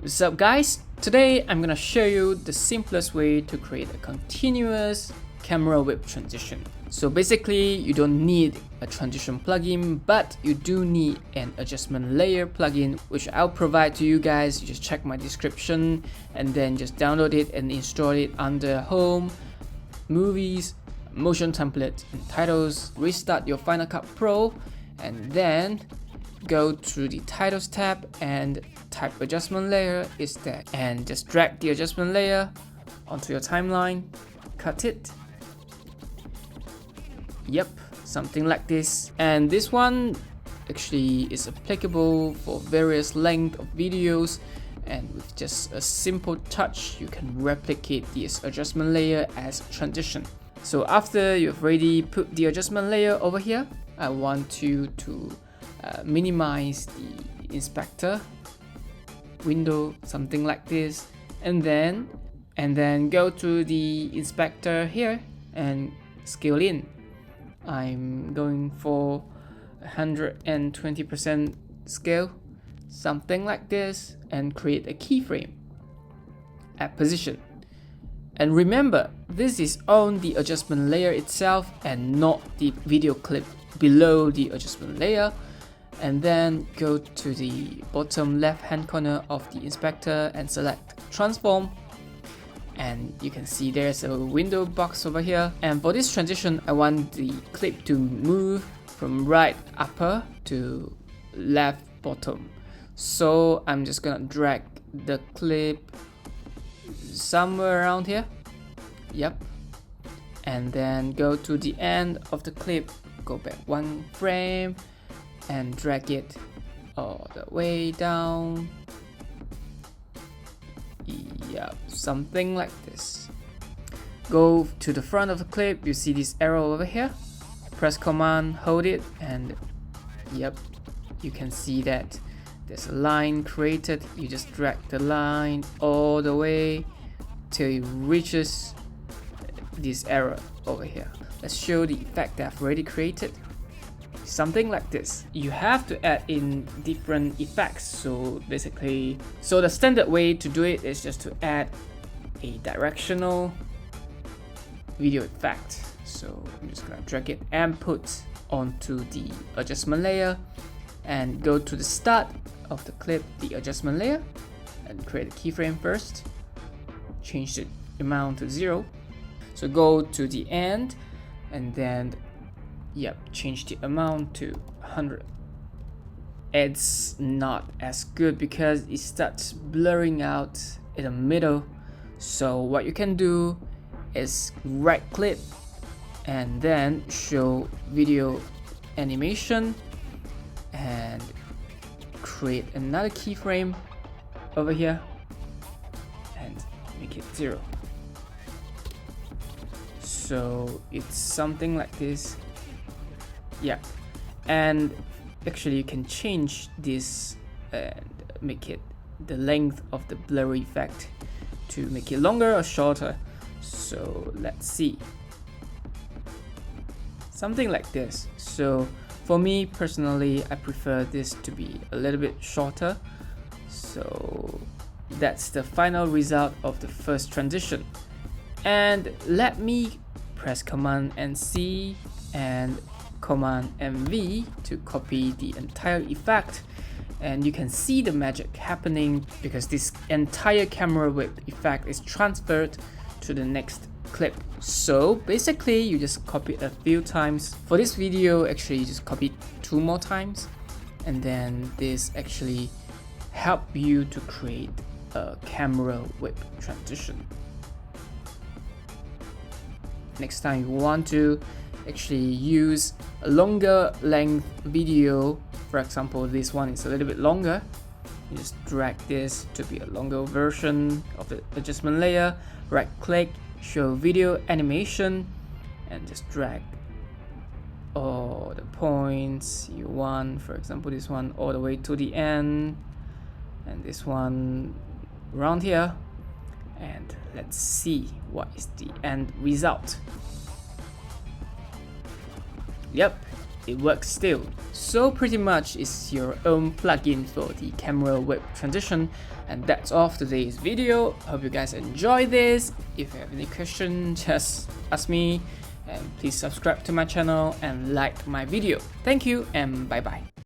What's up guys? Today I'm gonna show you the simplest way to create a continuous camera whip transition. So basically you don't need a transition plugin, but you do need an adjustment layer plugin, which I'll provide to you guys. You just check my description and then just download it and install it under Home, Movies, Motion Template and Titles. Restart your Final Cut Pro and then go to the Titles tab and type adjustment layer is there, and just drag the adjustment layer onto your timeline, cut it. Yep, something like this. And this one actually is applicable for various length of videos, and with just a simple touch you can replicate this adjustment layer as transition. So after you've already put the adjustment layer over here, I want you to minimize the inspector window, something like this, and then go to the inspector here and scale in. I'm going for 120% scale, something like this, and create a keyframe at position. And remember, this is on the adjustment layer itself and not the video clip below the adjustment layer. And then go to the bottom left hand corner of the inspector and select transform, and you can see there's a window box over here. And for this transition I want the clip to move from right upper to left bottom, so I'm just gonna drag the clip somewhere around here. Yep, and then go to the end of the clip, go back one frame and drag it all the way down. Yeah, something like this. Go to the front of the clip, you see this arrow over here, press command, hold it, and yep, you can see that there's a line created. You just drag the line all the way till it reaches this arrow over here. Let's show the effect that I've already created. Something like this. You have to add in different effects. So basically, the standard way to do it is just to add a directional video effect. So I'm just gonna drag it and put onto the adjustment layer, and go to the start of the clip, the adjustment layer, and create a keyframe first. Change the amount to 0. So go to the end and then change the amount to 100. It's not as good because it starts blurring out in the middle. So what you can do is right click and then show video animation and create another keyframe over here and make it 0. So it's something like this. Yeah, and actually you can change this and make it the length of the blurry effect to make it longer or shorter. So let's see, something like this. So for me personally, I prefer this to be a little bit shorter. So that's the final result of the first transition. And let me press Command and C and Command and V to copy the entire effect, and you can see the magic happening because this entire camera whip effect is transferred to the next clip. So basically you just copy it a few times. For this video actually you just copy 2 more times, and then this actually help you to create a camera whip transition. Next time you want to actually use a longer length video, for example this one is a little bit longer, you just drag this to be a longer version of the adjustment layer, right click, show video animation, and just drag all the points you want. For example this one all the way to the end, and this one around here, and let's see what is the end result. Yep, it works still. So pretty much it's your own plugin for the camera whip transition. And that's all for today's video. Hope you guys enjoy this. If you have any questions, just ask me. And please subscribe to my channel and like my video. Thank you and bye bye.